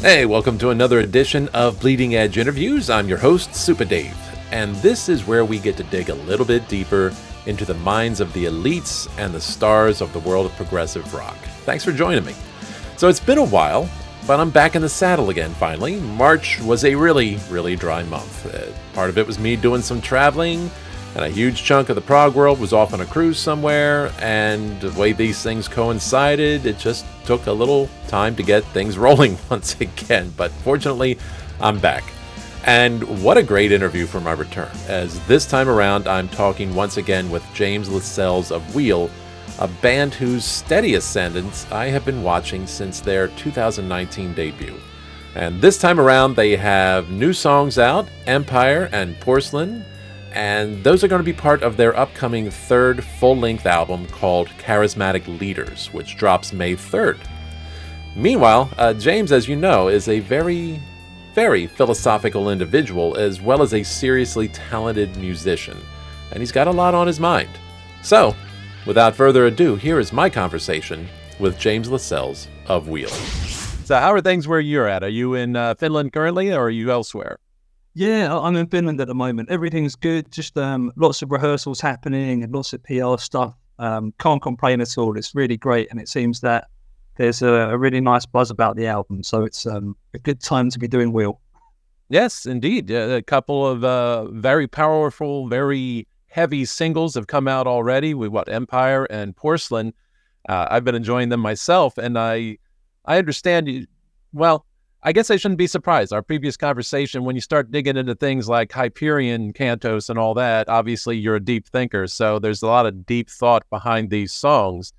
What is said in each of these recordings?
Hey, welcome to another edition of Bleeding Edge Interviews. I'm your host, Supa Dave, and this is where we get to dig a little bit deeper into the minds of the elites and the stars of the world of progressive rock. Thanks for joining me. So it's been a while, but I'm back in the saddle again finally. March was a really dry month. Part of it was me doing some traveling, and a huge chunk of the prog world was off on a cruise somewhere, and the way these things coincided, it just took a little time to get things rolling once again. But fortunately, I'm back. And what a great interview for my return, as this time around I'm talking once again with James Lascelles of Wheel, a band whose steady ascendance I have been watching since their 2019 debut. And this time around they have new songs out, Empire and Porcelain, and those are going to be part of their upcoming third full-length album called Charismatic Leaders, which drops May 3rd. Meanwhile, James, as you know, is a very philosophical individual as well as a seriously talented musician, and he's got a lot on his mind. So, without further ado, here is my conversation with James Lascelles of Wheel. So how are things where you're at? Are you in Finland currently, or are you elsewhere? Yeah, I'm in Finland at the moment. Everything's good. Just lots of rehearsals happening and lots of PR stuff. Can't complain at all. It's really great, and it seems that there's a really nice buzz about the album. So it's a good time to be doing Wheel. Yes, indeed. A couple of very powerful, very heavy singles have come out already with Empire and Porcelain. I've been enjoying them myself, and I understand you. Well, I guess I shouldn't be surprised. Our previous conversation, when you start digging into things like Hyperion, Cantos, and all that, obviously you're a deep thinker, so there's a lot of deep thought behind these songs.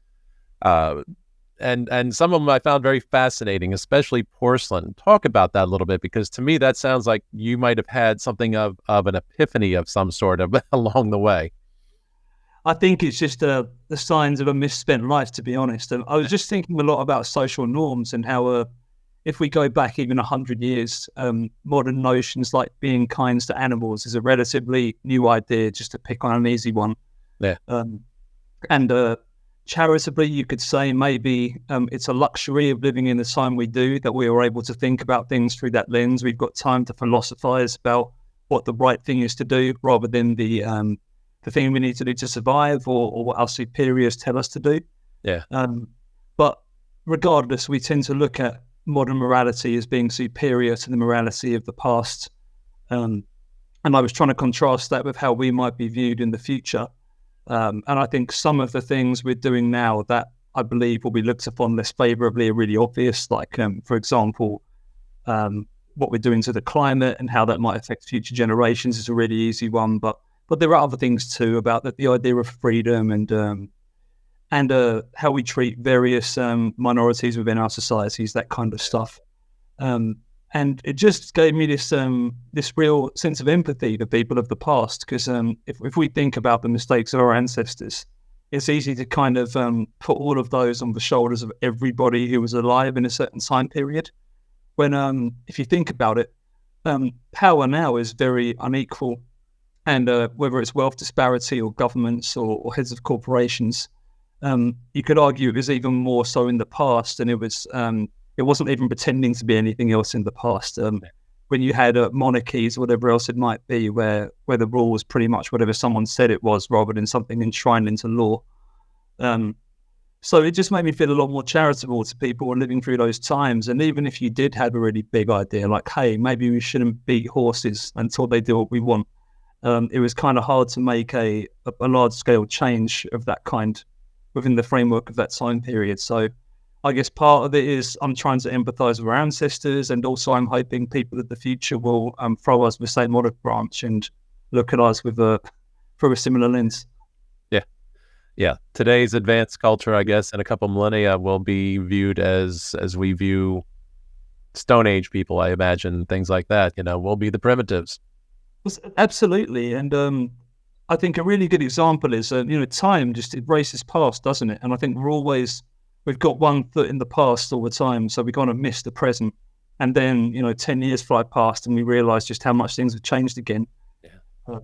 And some of them I found very fascinating, especially Porcelain. Talk about that a little bit, because to me that sounds like you might have had something of an epiphany of some sort of along the way. I think it's just the signs of a misspent life, to be honest. And I was just thinking a lot about social norms and how if we go back even 100 years, modern notions like being kind to animals is a relatively new idea, just to pick on an easy one. Yeah. And charitably, you could say maybe it's a luxury of living in the time we do, that we are able to think about things through that lens. We've got time to philosophize about what the right thing is to do, rather than the thing we need to do to survive, or what our superiors tell us to do. Yeah. But regardless, we tend to look at modern morality as being superior to the morality of the past. And I was trying to contrast that with how we might be viewed in the future. And I think some of the things we're doing now that I believe will be looked upon less favorably are really obvious. Like, for example, what we're doing to the climate and how that might affect future generations is a really easy one. But there are other things too, about the idea of freedom and how we treat various minorities within our societies, that kind of stuff. And it just gave me this real sense of empathy to people of the past, because if we think about the mistakes of our ancestors, it's easy to kind of put all of those on the shoulders of everybody who was alive in a certain time period. When if you think about it, power now is very unequal, and whether it's wealth disparity or governments or heads of corporations, you could argue it was even more so in the past, and it wasn't even pretending to be anything else in the past. When you had monarchies or whatever else it might be, where the rule was pretty much whatever someone said it was, rather than something enshrined into law. So it just made me feel a lot more charitable to people who are living through those times. And even if you did have a really big idea, like, hey, maybe we shouldn't beat horses until they do what we want, it was kind of hard to make a large-scale change of that kind within the framework of that time period. So I guess part of it is I'm trying to empathize with our ancestors, and also I'm hoping people of the future will throw us the same olive branch and look at us through a similar lens. Yeah. Today's advanced culture, I guess, in a couple millennia will be viewed as we view Stone Age people, I imagine, things like that. We'll be the primitives. Absolutely. And I think a really good example is, time just it races past, doesn't it? And I think we've got one foot in the past all the time, so we kind of miss the present. And then, 10 years fly past and we realize just how much things have changed again. Yeah.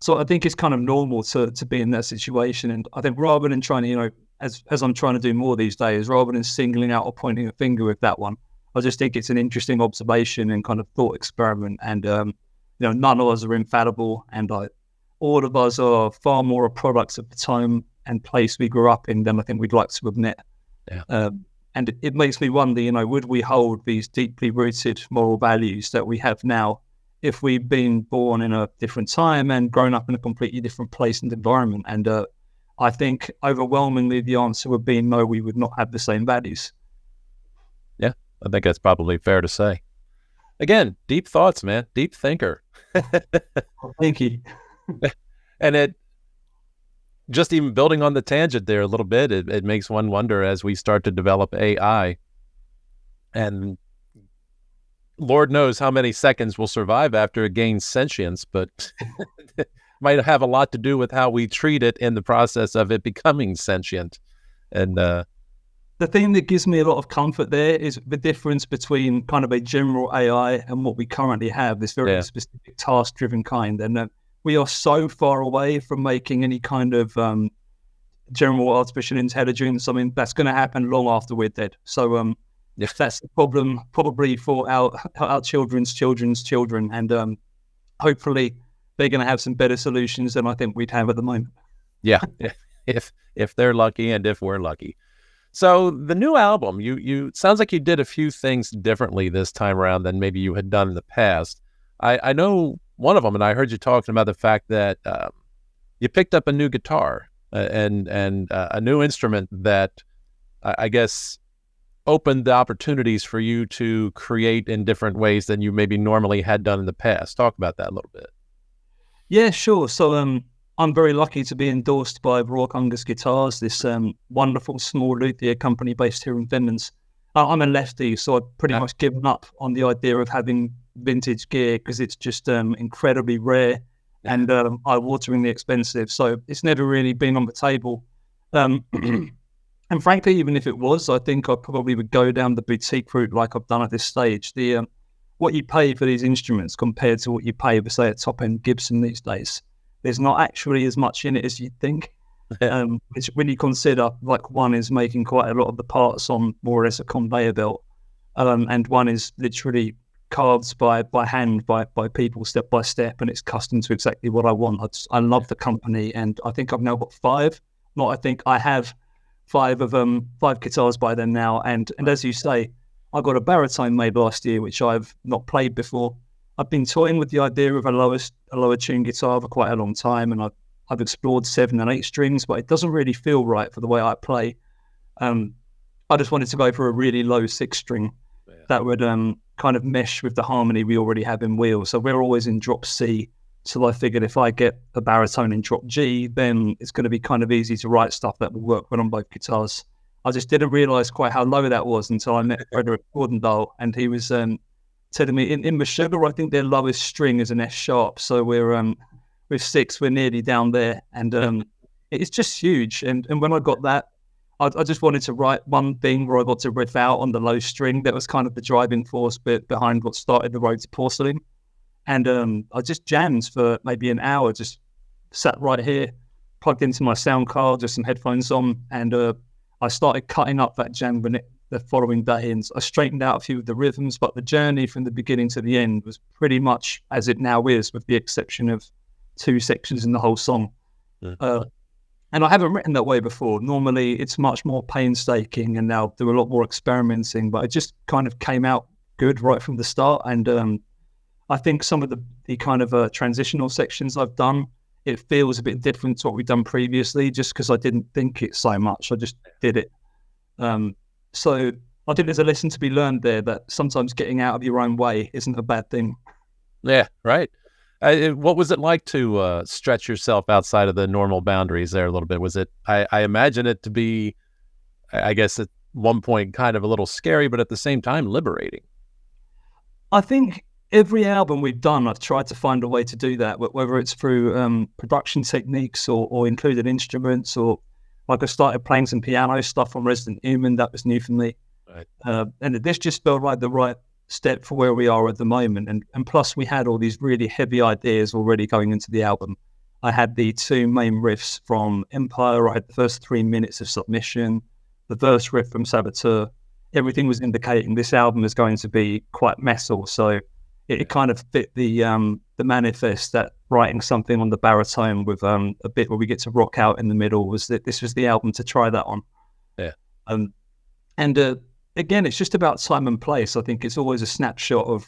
So I think it's kind of normal to be in that situation. And I think rather than trying to, as I'm trying to do more these days, rather than singling out or pointing a finger with that one, I just think it's an interesting observation and kind of thought experiment. And, none of us are infallible. And all of us are far more products of the time and place we grew up in than I think we'd like to admit. Yeah. And it makes me wonder, would we hold these deeply rooted moral values that we have now if we'd been born in a different time and grown up in a completely different place and environment? And I think overwhelmingly the answer would be no, we would not have the same values. Yeah, I think that's probably fair to say. Again, deep thoughts, man. Deep thinker. Well, thank you. And it, just even building on the tangent there a little bit, it makes one wonder as we start to develop AI, and Lord knows how many seconds will survive after it gains sentience, but it might have a lot to do with how we treat it in the process of it becoming sentient. And the thing that gives me a lot of comfort there is the difference between kind of a general AI and what we currently have, this very specific task-driven kind. And we are so far away from making any kind of general artificial intelligence. I mean, that's going to happen long after we're dead. So that's the problem probably for our children's children's children. And hopefully they're going to have some better solutions than I think we'd have at the moment. Yeah, if they're lucky and if we're lucky. So the new album, you sounds like you did a few things differently this time around than maybe you had done in the past. I know one of them, and I heard you talking about the fact that you picked up a new guitar and a new instrument that I guess opened the opportunities for you to create in different ways than you maybe normally had done in the past. Talk about that a little bit. Yeah, sure. So I'm very lucky to be endorsed by Forthcoming Guitars, this wonderful small luthier company based here in Finland. I'm a lefty, so I've pretty much given up on the idea of having vintage gear because it's just incredibly rare and eye-wateringly expensive. So it's never really been on the table. And frankly, even if it was, I think I probably would go down the boutique route like I've done at this stage. What you pay for these instruments compared to what you pay for, say, a top-end Gibson these days, there's not actually as much in it as you'd think. Which, when you consider, like, one is making quite a lot of the parts on more or less a conveyor belt, and one is literally carved by hand by people step by step, and it's custom to exactly what I want. I love the company, and I think I've now got I have five guitars by them now, and as you say, I got a baritone made last year, which I've not played before. I've been toying with the idea of a lower tune guitar for quite a long time, and I've explored 7 and 8 strings, but it doesn't really feel right for the way I play. I just wanted to go for a really low 6 string that would kind of mesh with the harmony we already have in wheel. So we're always in drop C. So I figured if I get a baritone in drop G, then it's going to be kind of easy to write stuff that will work well on both guitars. I just didn't realize quite how low that was until I met Frederick Gordondale, and he was telling me in the sugar, I think their lowest string is an S sharp. So we're with 6, we're nearly down there, and it's just huge. And when I got that, I just wanted to write one thing where I got to riff out on the low string. That was kind of the driving force behind what started the road to porcelain. And I just jammed for maybe an hour, just sat right here, plugged into my sound card, just some headphones on, and I started cutting up that jam the following day, and I straightened out a few of the rhythms, but the journey from the beginning to the end was pretty much as it now is, with the exception of 2 sections in the whole song. And I haven't written that way before. Normally it's much more painstaking, and now do a lot more experimenting, but it just kind of came out good right from the start. And I think some of the kind of transitional sections I've done, it feels a bit different to what we've done previously, just because I didn't think it so much. I just did it. So I think there's a lesson to be learned there, that sometimes getting out of your own way isn't a bad thing. Yeah, right. What was it like to stretch yourself outside of the normal boundaries there a little bit? Was it, I imagine it to be, I guess at one point kind of a little scary, but at the same time liberating. I think every album we've done, I've tried to find a way to do that, whether it's through production techniques or included instruments, or like I started playing some piano stuff on Resident Human. That was new for me. Right. And this just felt like the right step for where we are at the moment. And plus we had all these really heavy ideas already going into the album. I had the 2 main riffs from Empire. I had the first 3 minutes of Submission, the verse riff from Saboteur. everything was indicating this album is going to be quite metal. So it kind of fit the manifest that writing something on the baritone with a bit where we get to rock out in the middle was that this was the album to try that on. Yeah. And again, it's just about time and place. I think it's always a snapshot of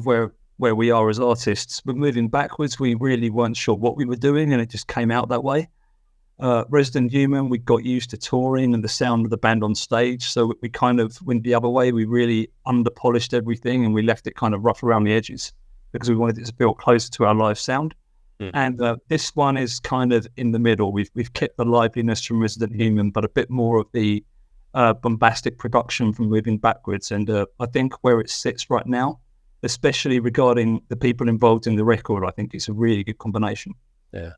where we are as artists. But moving backwards, we really weren't sure what we were doing, and it just came out that way. Resident Human, we got used to touring and the sound of the band on stage, so we kind of went the other way. We really under-polished everything, and we left it kind of rough around the edges because we wanted it to feel closer to our live sound. And this one is kind of in the middle. We've kept the liveliness from Resident Human, but a bit more of the bombastic production from Moving Backwards. And I think where it sits right now, especially regarding the people involved in the record, I think it's a really good combination. Yeah.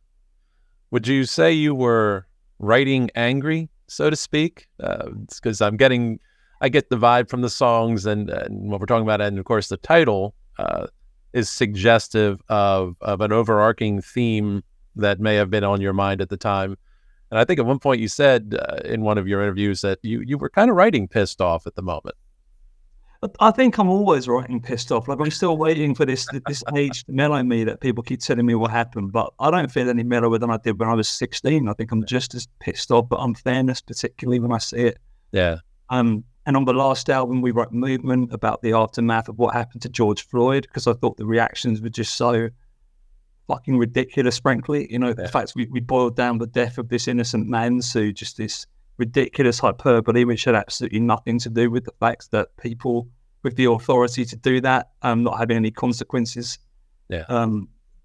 Would you say you were writing angry, so to speak? It's because I get the vibe from the songs and what we're talking about, and of course the title is suggestive of an overarching theme that may have been on your mind at the time. And I think at one point you said in one of your interviews that you were kind of writing pissed off at the moment. I think I'm always writing pissed off. Like I'm still waiting for this aged mellow me that people keep telling me what happened, but I don't feel any mellower than I did when I was 16. I think I'm just as pissed off, but unfairness, particularly when I see it. Yeah. And on the last album, we wrote Movement about the aftermath of what happened to George Floyd, because I thought the reactions were just so fucking ridiculous, frankly. You know, the fact we boiled down the death of this innocent man to just this ridiculous hyperbole, which had absolutely nothing to do with the fact that people with the authority to do that, not having any consequences. Yeah.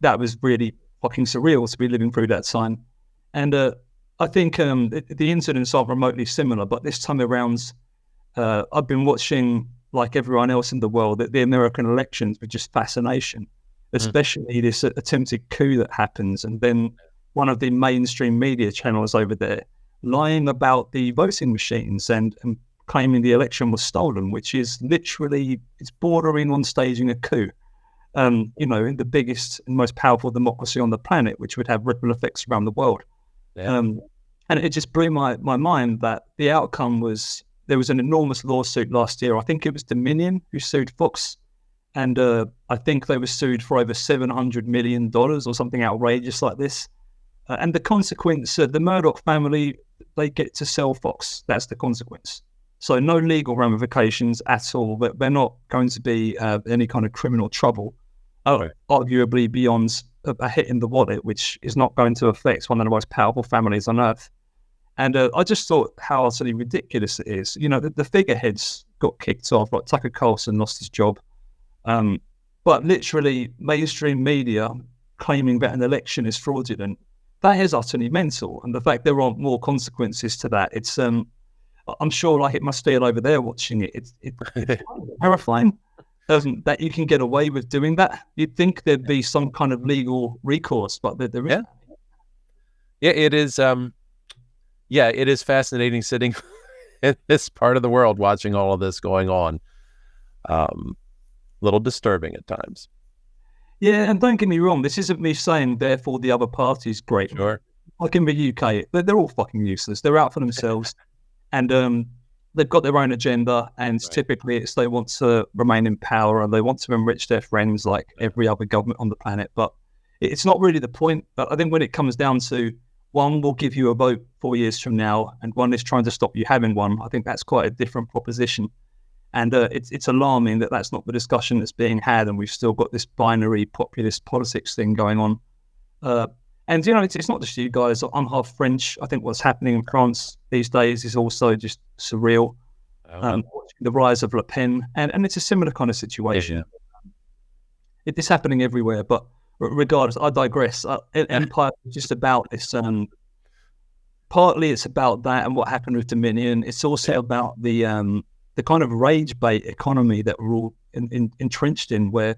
That was really fucking surreal to be living through that time. And I think the incidents are remotely similar, but this time around, I've been watching, like everyone else in the world, the American elections with just fascination, especially this attempted coup that happens. And then one of the mainstream media channels over there lying about the voting machines and claiming the election was stolen, which is literally, it's bordering on staging a coup, you know, in the biggest and most powerful democracy on the planet, which would have ripple effects around the world. Yeah. And it just blew my mind that the outcome was, there was an enormous lawsuit last year. I think it was Dominion who sued Fox. And I think they were sued for over $700 million or something outrageous like this. And the consequence, the Murdoch family, they get to sell Fox. That's the consequence. So no legal ramifications at all. But they're not going to be any kind of criminal trouble, arguably beyond a hit in the wallet, which is not going to affect one of the most powerful families on earth. And I just thought how utterly ridiculous it is. You know, the figureheads got kicked off, like Tucker Carlson lost his job. But literally mainstream media claiming that an election is fraudulent, that is utterly mental. And the fact there aren't more consequences to that, it's I'm sure like it must feel over there watching it. It's terrifying that you can get away with doing that. You'd think there'd be some kind of legal recourse, but there isn't. Yeah, it is. It is fascinating sitting in this part of the world watching all of this going on. Little disturbing at times. Yeah, and don't get me wrong, this isn't me saying therefore the other party's great. Sure. Like in the UK, they're all fucking useless. They're out for themselves, and they've got their own agenda. And typically, it's they want to remain in power and they want to enrich their friends, like every other government on the planet. But it's not really the point. But I think when it comes down to one will give you a vote 4 years from now, and one is trying to stop you having one, I think that's quite a different proposition. And it's alarming that that's not the discussion that's being had, and we've still got this binary populist politics thing going on. And, you know, it's not just you guys. I'm half French. I think what's happening in France these days is also just surreal. Watching the rise of Le Pen, and it's a similar kind of situation. It's happening everywhere, but regardless, I digress. Empire is just about this. Partly it's about that and what happened with Dominion. It's also about the kind of rage bait economy that we're all entrenched in, where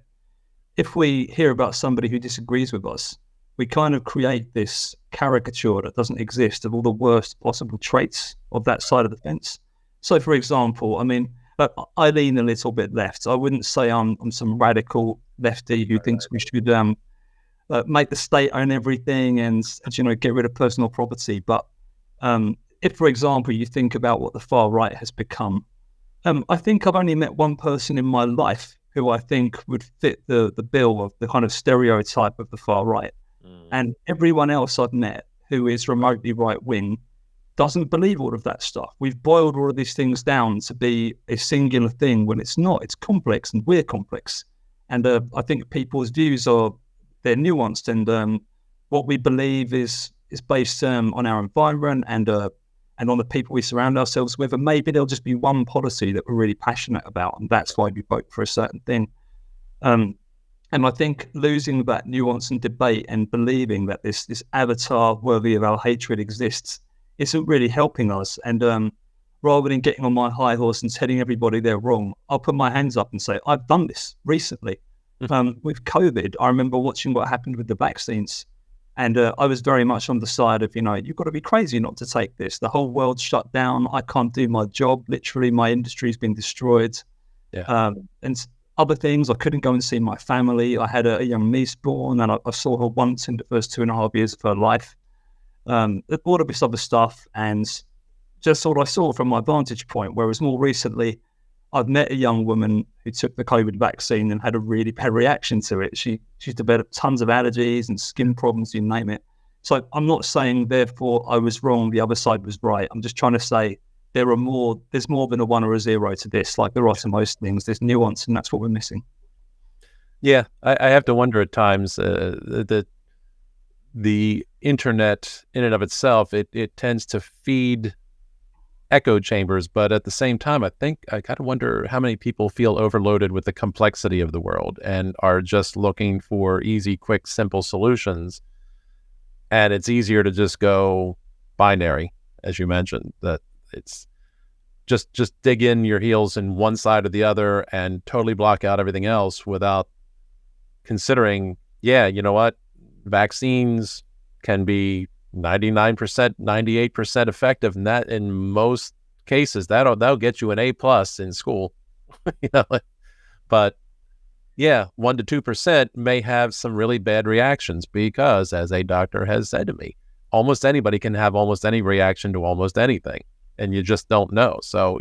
if we hear about somebody who disagrees with us, we kind of create this caricature that doesn't exist of all the worst possible traits of that side of the fence. So, for example, I mean, I lean a little bit left. I wouldn't say I'm some radical lefty who thinks we should make the state own everything and you know, get rid of personal property. But if, for example, you think about what the far right has become, I think I've only met one person in my life who I think would fit the bill of the kind of stereotype of the far right. And everyone else I've met who is remotely right wing doesn't believe all of that stuff. We've boiled all of these things down to be a singular thing when it's not. It's complex, and we're complex. And I think people's views they're nuanced, and what we believe is based on our environment and on the people we surround ourselves with. And maybe there'll just be one policy that we're really passionate about, and that's why we vote for a certain thing. And I think losing that nuance and debate and believing that this avatar worthy of our hatred exists isn't really helping us. And rather than getting on my high horse and telling everybody they're wrong, I'll put my hands up and say, I've done this recently. With COVID, I remember watching what happened with the vaccines. And I was very much on the side of, you've got to be crazy not to take this. The whole world shut down. I can't do my job. Literally, my industry's been destroyed. Yeah. And other things, I couldn't go and see my family. I had a young niece born, and I saw her once in the first 2.5 years of her life. All of this other stuff, and just what I saw from my vantage point. Whereas more recently, I've met a young woman who took the COVID vaccine and had a really bad reaction to it. She's developed tons of allergies and skin problems, you name it. So I'm not saying, therefore, I was wrong, the other side was right. I'm just trying to say there's more than a 1 or a 0 to this. Like there are to most things, there's nuance, and that's what we're missing. Yeah, I have to wonder at times that the internet in and of itself, it tends to feed echo chambers, but at the same time, I think I kind of wonder how many people feel overloaded with the complexity of the world and are just looking for easy, quick, simple solutions. And it's easier to just go binary, as you mentioned, that it's just dig in your heels in one side or the other and totally block out everything else without considering, you know what, vaccines can be 99%, 98% effective, and that in most cases that'll get you an A+ in school. But 1 to 2% may have some really bad reactions because, as a doctor has said to me, almost anybody can have almost any reaction to almost anything, and you just don't know. So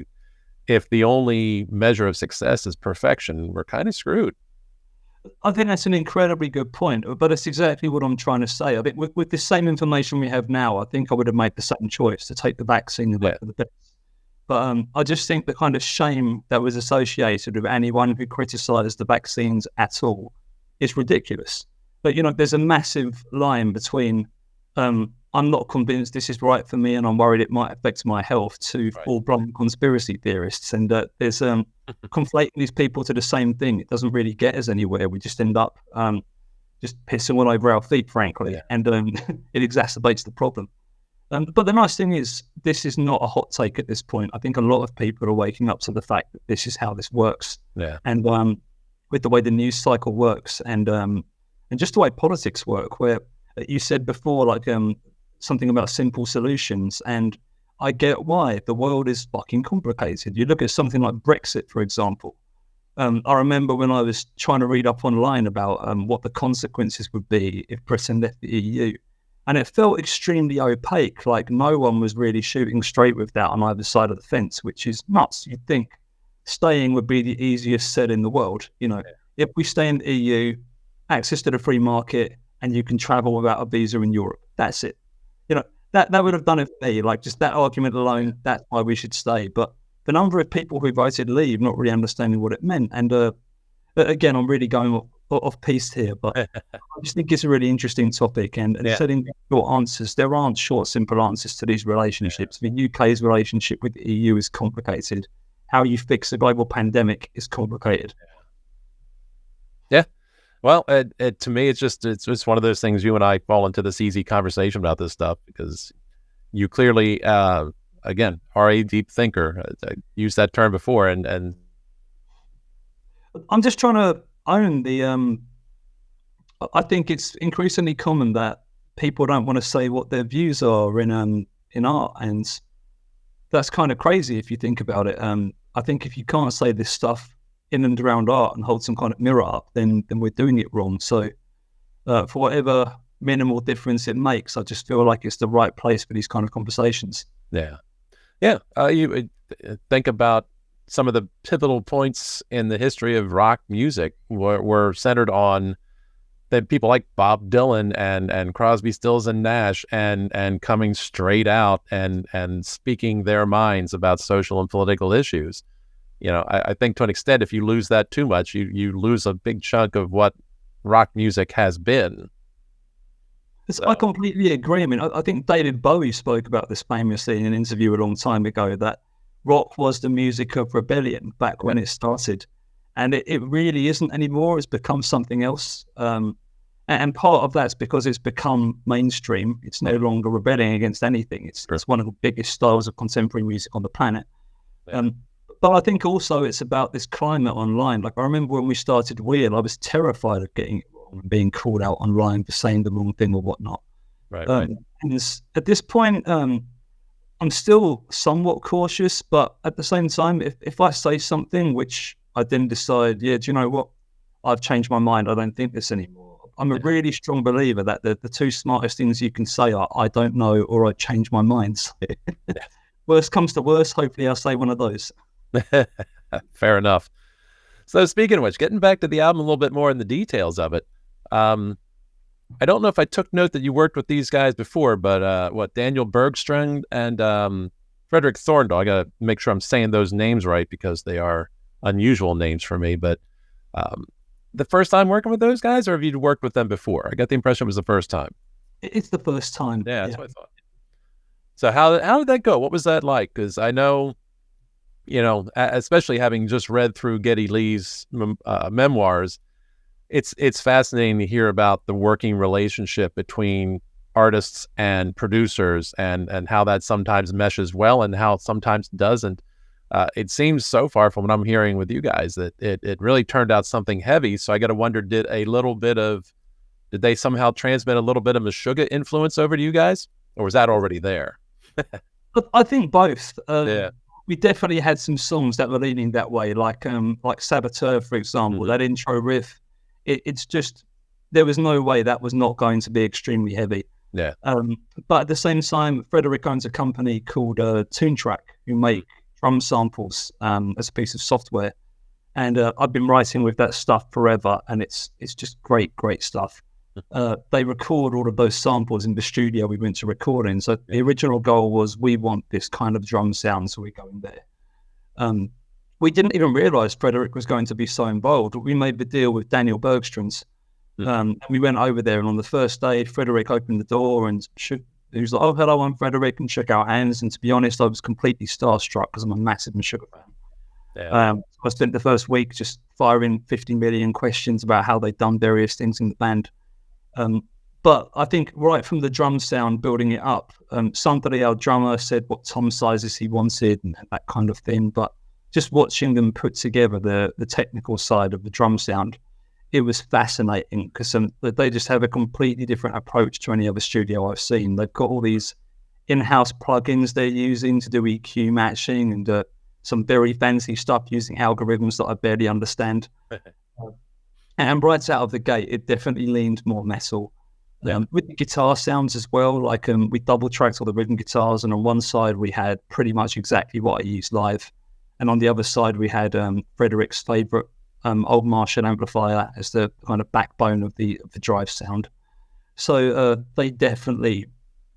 if the only measure of success is perfection, we're kind of screwed. I think that's an incredibly good point, but it's exactly what I'm trying to say. I think with the same information we have now, I think I would have made the same choice to take the vaccine and wait for the best. But I just think the kind of shame that was associated with anyone who criticised the vaccines at all is ridiculous. But, there's a massive line between I'm not convinced this is right for me and I'm worried it might affect my health to full-blown conspiracy theorists. And there's conflating these people to the same thing. It doesn't really get us anywhere. We just end up just pissing all over our feet, frankly, and it exacerbates the problem. But the nice thing is, this is not a hot take at this point. I think a lot of people are waking up to the fact that this is how this works. Yeah. And with the way the news cycle works and just the way politics work, where you said before, like something about simple solutions, and I get why. The world is fucking complicated. You look at something like Brexit, for example. I remember when I was trying to read up online about what the consequences would be if Britain left the EU. And it felt extremely opaque, like no one was really shooting straight with that on either side of the fence, which is nuts. You'd think staying would be the easiest sell in the world. If we stay in the EU, access to the free market, and you can travel without a visa in Europe, that's it. That would have done it for me, like just that argument alone, that's why we should stay. But the number of people who voted leave, not really understanding what it meant. And again, I'm really going off piece here, but I just think it's a really interesting topic. And setting short answers, there aren't short, simple answers to these relationships. The UK's relationship with the EU is complicated. How you fix a global pandemic is complicated. Yeah. Well, to me, it's just one of those things. You and I fall into this easy conversation about this stuff because you clearly, again, are a deep thinker. I used that term before, and I'm just trying to own the. I think it's increasingly common that people don't want to say what their views are in art, and that's kind of crazy if you think about it. I think if you can't say this stuff in and around art and hold some kind of mirror up, then we're doing it wrong. So for whatever minimal difference it makes, I just feel like it's the right place for these kind of conversations. Yeah. You think about some of the pivotal points in the history of rock music were centered on that people like Bob Dylan and Crosby, Stills and Nash and coming straight out and speaking their minds about social and political issues. I think to an extent, if you lose that too much, you lose a big chunk of what rock music has been. So. I completely agree. I mean, I think David Bowie spoke about this famously in an interview a long time ago, that rock was the music of rebellion back when it started. And it really isn't anymore. It's become something else. And part of that's because it's become mainstream. It's no longer rebelling against anything. It's one of the biggest styles of contemporary music on the planet. Yeah. But I think also it's about this climate online. Like, I remember when we started Wheel, I was terrified of getting it wrong and being called out online for saying the wrong thing or whatnot. Right. And at this point, I'm still somewhat cautious, but at the same time, if I say something which I then decide, do you know what? I've changed my mind. I don't think this anymore. I'm a really strong believer that the two smartest things you can say are, I don't know, or I change my mind. Worst comes to worst, hopefully I'll say one of those. Fair enough. So speaking of which, getting back to the album a little bit more in the details of it, I don't know if I took note that you worked with these guys before, but Daniel Bergstrand and Frederick Thorndal, I got to make sure I'm saying those names right because they are unusual names for me, but the first time working with those guys, or have you worked with them before? I got the impression it was the first time. It's the first time. Yeah, that's what I thought. So how did that go? What was that like? Because I know, especially having just read through Geddy Lee's memoirs, it's fascinating to hear about the working relationship between artists and producers and how that sometimes meshes well and how it sometimes doesn't. It seems so far from what I'm hearing with you guys that it really turned out something heavy. So I got to wonder, did they somehow transmit a little bit of Meshuggah influence over to you guys, or was that already there? I think both. Yeah. We definitely had some songs that were leaning that way, like Saboteur, for example. That intro riff, it's just, there was no way that was not going to be extremely heavy. Yeah. But at the same time, Frederick owns a company called Toontrack, who make drum samples as a piece of software. And I've been writing with that stuff forever, and it's just great stuff. They record all of those samples in the studio we went to record in. So the original goal was, we want this kind of drum sound, so we're going there. We didn't even realize Frederick was going to be so involved. We made the deal with Daniel Bergstrand. And we went over there, and on the first day, Frederick opened the door and he was like, "Oh, hello, I'm Frederick," and shook our hands. And to be honest, I was completely starstruck because I'm a massive Meshuggah fan. Yeah. I spent the first week just firing 50 million questions about how they'd done various things in the band. But I think right from the drum sound, building it up, Sandri, our drummer, said what tom sizes he wanted and that kind of thing. But just watching them put together the technical side of the drum sound, it was fascinating because they just have a completely different approach to any other studio I've seen. They've got all these in-house plugins they're using to do EQ matching and some very fancy stuff using algorithms that I barely understand. And right out of the gate, it definitely leaned more metal. With the guitar sounds as well, like we double-tracked all the rhythm guitars, and on one side we had pretty much exactly what I used live. And on the other side we had Frederick's favourite old Marshall amplifier as the kind of backbone of the drive sound. So they definitely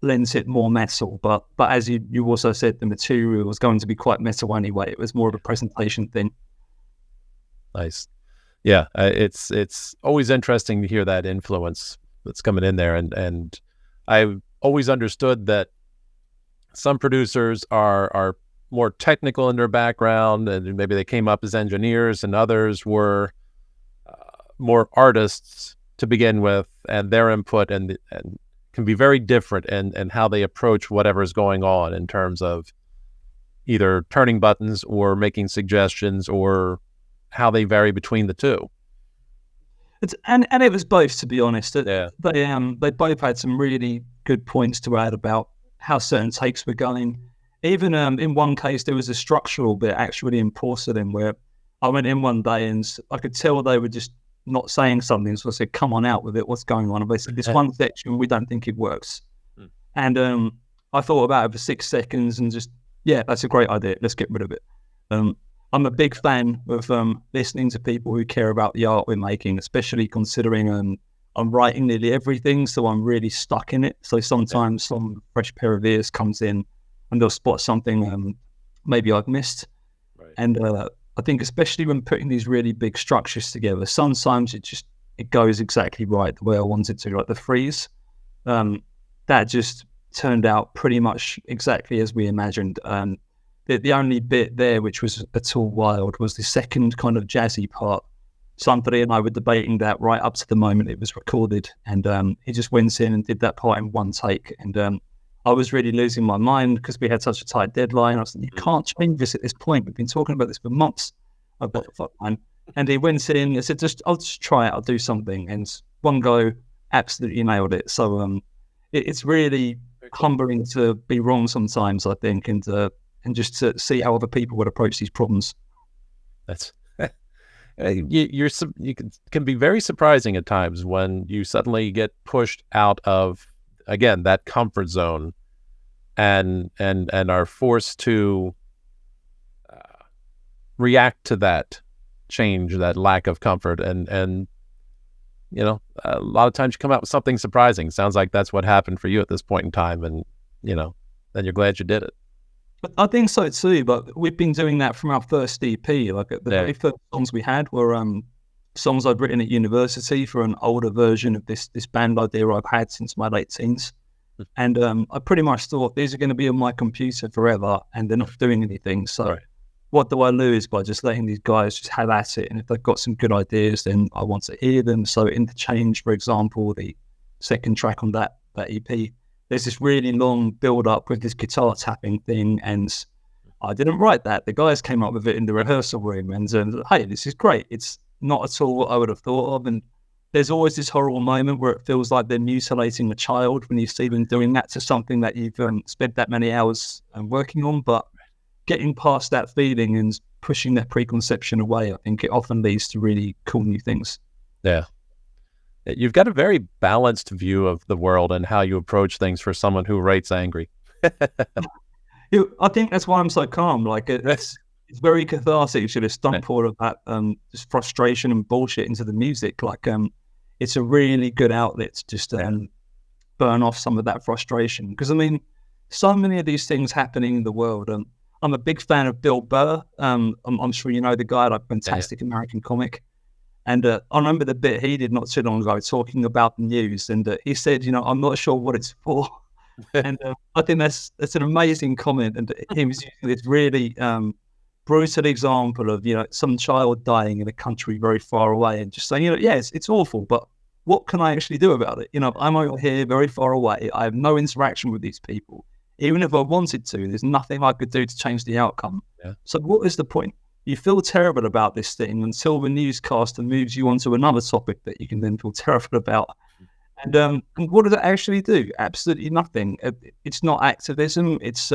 lends it more metal, but as you also said, the material was going to be quite metal anyway. It was more of a presentation thing. Nice. Yeah, it's always interesting to hear that influence that's coming in there, and I've always understood that some producers are more technical in their background, and maybe they came up as engineers, and others were more artists to begin with, and their input and can be very different and how they approach whatever's going on in terms of either turning buttons or making suggestions, or how they vary between the two. And it was both, to be honest. Yeah. They both had some really good points to add about how certain takes were going. Even in one case, there was a structural bit actually in porcelain where I went in one day and I could tell they were just not saying something. So I said, "Come on out with it. What's going on?" And they said, "This one section, we don't think it works." And I thought about it for 6 seconds and just, yeah, that's a great idea. Let's get rid of it. I'm a big fan of listening to people who care about the art we're making, especially considering I'm writing nearly everything, so I'm really stuck in it. So sometimes some fresh pair of ears comes in and they'll spot something maybe I've missed. Right. And I think especially when putting these really big structures together, sometimes it goes exactly right the way I want it to. Like the freeze, that just turned out pretty much exactly as we imagined. The only bit there which was at all wild was the second kind of jazzy part. Somebody and I were debating that right up to the moment it was recorded, and he just went in and did that part in one take. And I was really losing my mind because we had such a tight deadline. I was like, you can't change this at this point. We've been talking about this for months. I've got the fuck man. And he went in and said, I'll just try it. I'll do something. And one go, absolutely nailed it. So it's really humbling to be wrong sometimes, I think, and just to see how other people would approach these problems. That's you can be very surprising at times when you suddenly get pushed out of, again, that comfort zone, and are forced to react to that change, that lack of comfort, and a lot of times you come out with something surprising. Sounds like that's what happened for you at this point in time, and then you're glad you did it. I think so too, but we've been doing that from our first EP. Like the very first songs we had were songs I'd written at university for an older version of this band idea I've had since my late teens. And I pretty much thought these are going to be on my computer forever, and they're not doing anything. So what do I lose by just letting these guys just have at it? And if they've got some good ideas, then I want to hear them. So Interchange, for example, the second track on that EP, there's this really long build up with this guitar tapping thing, and I didn't write that. The guys came up with it in the rehearsal room, and hey, this is great. It's not at all what I would have thought of. And there's always this horrible moment where it feels like they're mutilating a child when you see them doing that to something that you've spent that many hours working on. But getting past that feeling and pushing that preconception away, I think it often leads to really cool new things. Yeah. You've got a very balanced view of the world and how you approach things for someone who writes angry. I think that's why I'm so calm. Like it's very cathartic to just dump all of that just frustration and bullshit into the music. Like it's a really good outlet to just burn off some of that frustration. Because I mean, so many of these things happening in the world. I'm a big fan of Bill Burr. I'm sure you know the guy, like fantastic American comic. And I remember the bit he did not too long ago talking about the news, and he said, I'm not sure what it's for. And I think that's an amazing comment. And he was using this really brutal example of, some child dying in a country very far away, and just saying, yes, it's awful, but what can I actually do about it? I'm over here very far away. I have no interaction with these people. Even if I wanted to, there's nothing I could do to change the outcome. Yeah. So what is the point? You feel terrible about this thing until the newscaster moves you onto another topic that you can then feel terrible about. And what does it actually do? Absolutely nothing. It's not activism. It's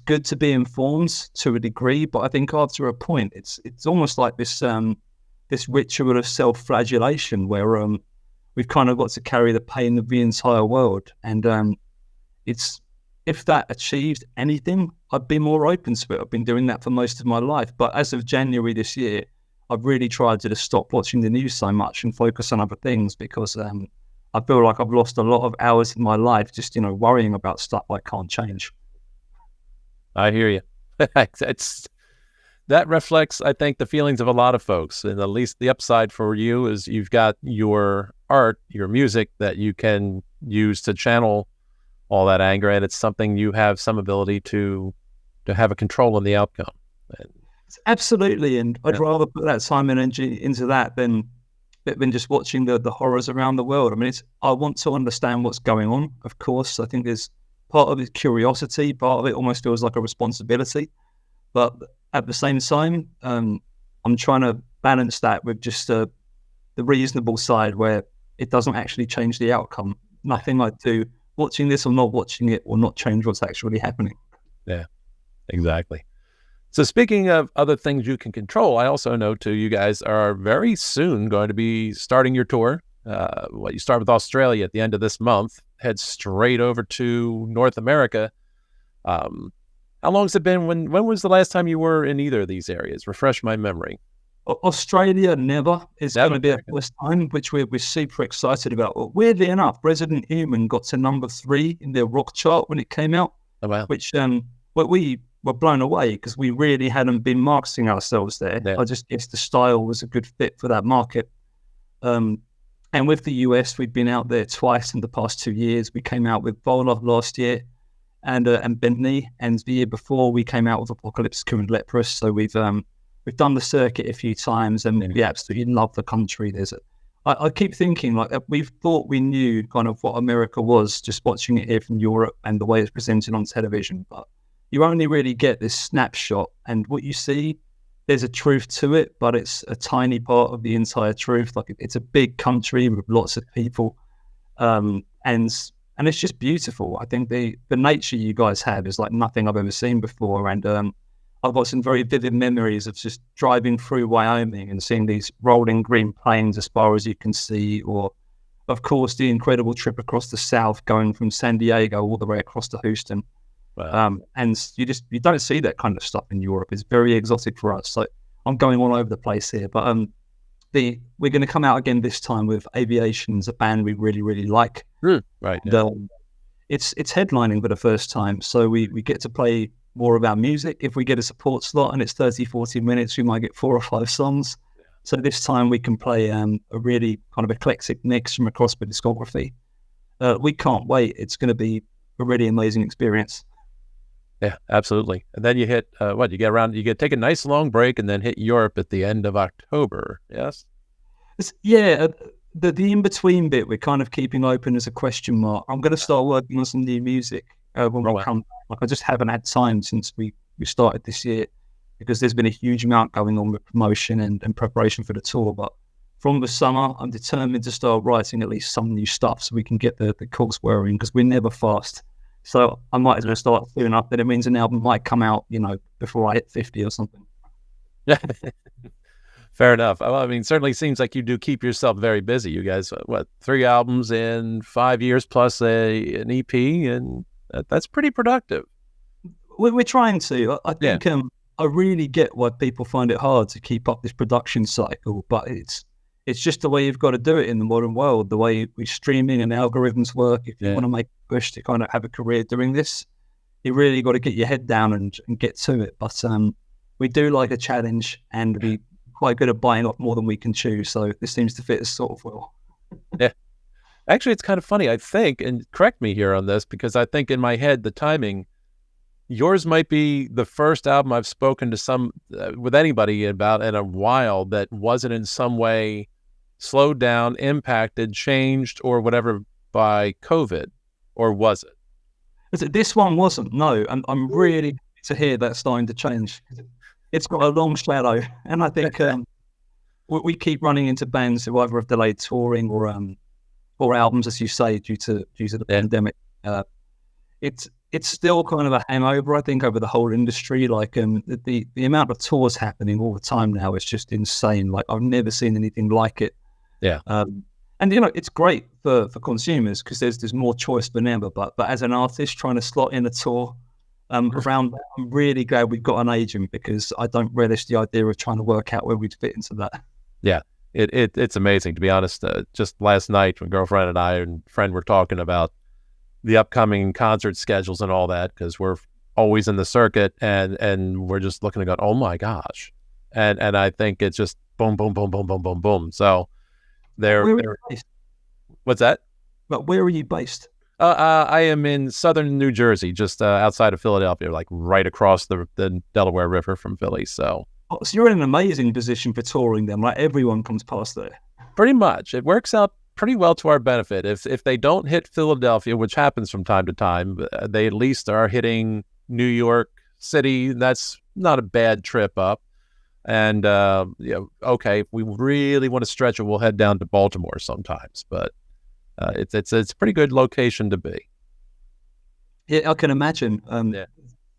good to be informed to a degree, but I think after a point, it's almost like this ritual of self-flagellation where we've kind of got to carry the pain of the entire world. And if that achieved anything, I'd be more open to it. I've been doing that for most of my life. But as of January this year, I've really tried to just stop watching the news so much and focus on other things, because I feel like I've lost a lot of hours in my life just, worrying about stuff I can't change. I hear you. That reflects, I think, the feelings of a lot of folks. And at least the upside for you is you've got your art, your music that you can use to channel all that anger, and it's something you have some ability to have a control on the outcome. Absolutely, and I'd rather put that time and energy into that than just watching the horrors around the world. I mean, I want to understand what's going on, of course. I think there's part of it curiosity, part of it almost feels like a responsibility. But at the same time, I'm trying to balance that with just the reasonable side where it doesn't actually change the outcome. Nothing I do, watching this or not watching it, will not change what's actually happening. Yeah, exactly. So speaking of other things you can control, I also know too, you guys are very soon going to be starting your tour. You start with Australia at the end of this month, head straight over to North America. How long's it been? When was the last time you were in either of these areas? Refresh my memory. Australia never is going Never. to be a first time, which we're super excited about. Well, weirdly enough, Resident Human got to number 3 in their rock chart when it came out, Oh, wow. which we were blown away because we really hadn't been marketing ourselves there. Yeah. I just guess the style was a good fit for that market. And with the US, we've been out there twice in the past 2 years. We came out with Vola last year and Bentley, and the year before we came out with Apocalypse and Leprous. So we've done the circuit a few times, and we absolutely love the country. I keep thinking like we've thought we knew kind of what America was just watching it here from Europe and the way it's presented on television, but you only really get this snapshot, and what you see, there's a truth to it, but it's a tiny part of the entire truth. Like it's a big country with lots of people, and it's just beautiful. I think the nature you guys have is like nothing I've ever seen before, and I've got some very vivid memories of just driving through Wyoming and seeing these rolling green plains as far as you can see, or of course the incredible trip across the South, going from San Diego all the way across to Houston. Wow. And you don't see that kind of stuff in Europe. It's very exotic for us. So I'm going all over the place here, but we're going to come out again this time with Aviation's a band we really, really like. Right. Yeah. And, it's headlining for the first time, so we get to play more of our music. If we get a support slot and it's 30-40 minutes, we might get 4 or 5 songs. So this time we can play a really kind of eclectic mix from across the discography. We can't wait. It's going to be a really amazing experience. Yeah, absolutely. And then you hit take a nice long break and then hit Europe at the end of October. Yes. The in-between bit we're kind of keeping open as a question mark. I'm going to start working on some new music when we come back. Like I just haven't had time since we started this year, because there's been a huge amount going on with promotion and preparation for the tour. But from the summer, I'm determined to start writing at least some new stuff so we can get the cogs whirring, because we're never fast. So I might as well start soon up. That it means an album might come out, before I hit 50 or something. Yeah. Fair enough. Well, I mean, certainly seems like you do keep yourself very busy. You guys, 3 albums in 5 years plus an EP, and that's pretty productive. We're trying to. I think I really get why people find it hard to keep up this production cycle, but it's just the way you've got to do it in the modern world, the way streaming and algorithms work. If you want to make a push to kind of have a career doing this, you really got to get your head down and get to it. But we do like a challenge, and we quite good at buying up more than we can chew. So this seems to fit us sort of well. Yeah. Actually, it's kind of funny, I think, and correct me here on this, because I think in my head, the timing, yours might be the first album I've spoken to with anybody about in a while that wasn't in some way slowed down, impacted, changed, or whatever by COVID, or was it? This one wasn't, no. I'm really happy to hear that's starting to change. It's got a long shadow, and I think we keep running into bands who either have delayed touring or albums, as you say, due to the pandemic. It's still kind of a hangover, I think, over the whole industry. Like the amount of tours happening all the time now is just insane. Like I've never seen anything like it. Yeah. And it's great for consumers because there's more choice than ever. But as an artist trying to slot in a tour around that, I'm really glad we've got an agent, because I don't relish the idea of trying to work out where we'd fit into that. Yeah. It's amazing, to be honest. Just last night, my girlfriend and I and friend were talking about the upcoming concert schedules and all that, because we're always in the circuit, and we're just looking and going, oh my gosh. And I think it's just boom, boom, boom, boom, boom, boom, boom. So Where are you based? What's that? But where are you based? I am in southern New Jersey, just outside of Philadelphia, like right across the Delaware River from Philly. So you're in an amazing position for touring then. Like everyone comes past there. Pretty much. It works out pretty well to our benefit. If they don't hit Philadelphia, which happens from time to time, they at least are hitting New York City. That's not a bad trip up. And okay, if we really want to stretch it, we'll head down to Baltimore sometimes. But it's a pretty good location to be. Yeah, I can imagine.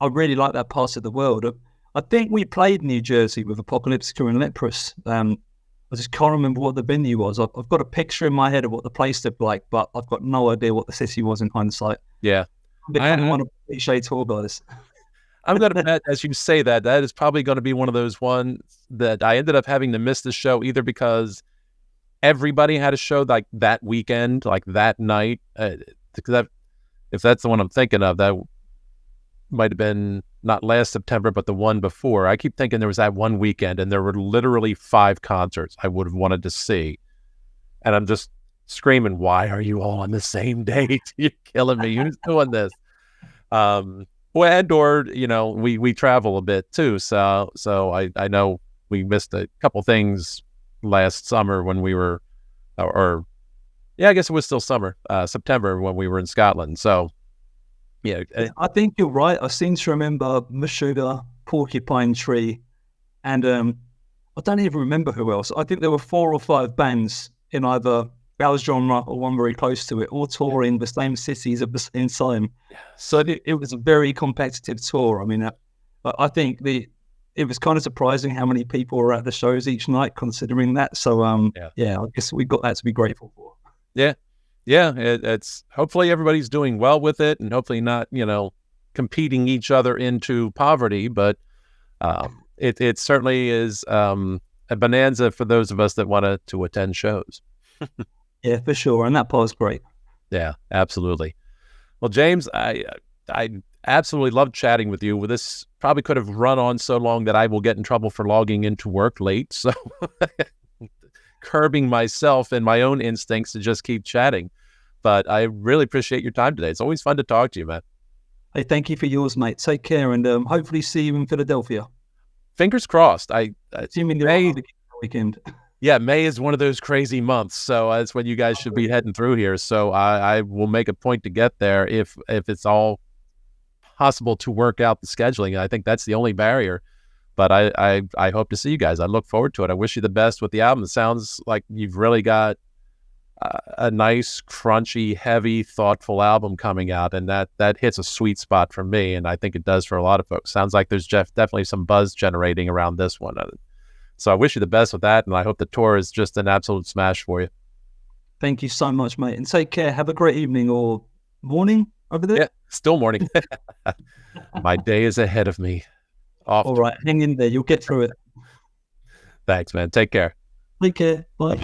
I really like that part of the world. I think we played New Jersey with Apocalypse and Leprous. I just can't remember what the venue was. I've got a picture in my head of what the place looked like, but I've got no idea what the city was in hindsight. Yeah. I kind of want to cliche tour guys. I'm going to bet, as you say that is probably going to be one of those ones that I ended up having to miss the show either because everybody had a show like that weekend, like that night. Because if that's the one I'm thinking of, that might have been not last September, but the one before. I keep thinking there was that one weekend and there were literally 5 concerts I would have wanted to see. And I'm just screaming, why are you all on the same date? You're killing me. Who's doing this? We travel a bit too. So I know we missed a couple things last summer when we were, I guess it was still summer, September when we were in Scotland. So yeah. I think you're right. I seem to remember Meshuggah, Porcupine Tree, and I don't even remember who else. I think there were 4 or 5 bands in either our genre or one very close to it, all touring the same cities at the same time. So it was a very competitive tour. I mean, I think it was kind of surprising how many people were at the shows each night, considering that. So I guess we got that to be grateful for. It's hopefully everybody's doing well with it, and hopefully not competing each other into poverty. But it certainly is a bonanza for those of us that want to attend shows. Yeah, for sure. And that part's great. Yeah, absolutely. Well, James, I absolutely loved chatting with you. This probably could have run on so long that I will get in trouble for logging into work late. So curbing myself and my own instincts to just keep chatting. But I really appreciate your time today. It's always fun to talk to you, man. Hey, thank you for yours, mate. Take care, and hopefully see you in Philadelphia. Fingers crossed. Assuming the weekend. Yeah, May is one of those crazy months, so that's when you guys should be heading through here. So I will make a point to get there if it's all possible to work out the scheduling. I think that's the only barrier. But I hope to see you guys. I look forward to it. I wish you the best with the album. It sounds like you've really got a nice, crunchy, heavy, thoughtful album coming out, and that hits a sweet spot for me, and I think it does for a lot of folks. Sounds like there's definitely some buzz generating around this one. So I wish you the best with that, and I hope the tour is just an absolute smash for you. Thank you so much, mate, and take care. Have a great evening or morning over there. Yeah, still morning. My day is ahead of me. All right, hang in there. You'll get through it. Thanks, man. Take care. Take care. Bye.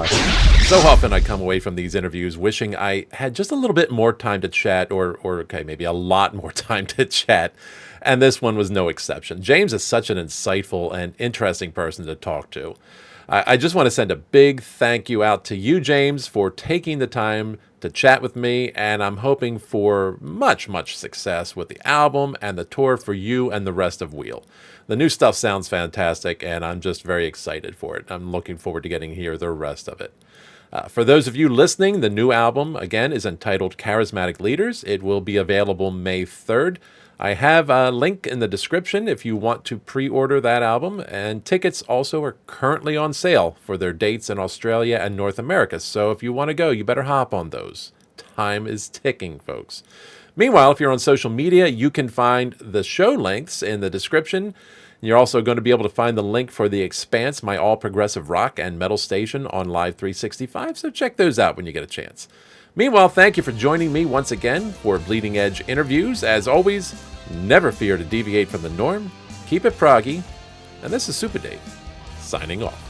So often I come away from these interviews wishing I had just a little bit more time to chat, or maybe a lot more time to chat. And this one was no exception. James is such an insightful and interesting person to talk to. I just want to send a big thank you out to you, James, for taking the time to chat with me, and I'm hoping for much, much success with the album and the tour for you and the rest of Wheel. The new stuff sounds fantastic, and I'm just very excited for it. I'm looking forward to getting to hear the rest of it. For those of you listening, the new album, again, is entitled Charismatic Leaders. It will be available May 3rd. I have a link in the description if you want to pre-order that album, and tickets also are currently on sale for their dates in Australia and North America. So if you want to go, you better hop on those. Time is ticking, folks. Meanwhile, if you're on social media, you can find the show links in the description. You're also going to be able to find the link for The Expanse, my all-progressive rock and metal station on Live 365, so check those out when you get a chance. Meanwhile, thank you for joining me once again for Bleeding Edge Interviews. As always, never fear to deviate from the norm, keep it proggy, and this is Supa Dave, signing off.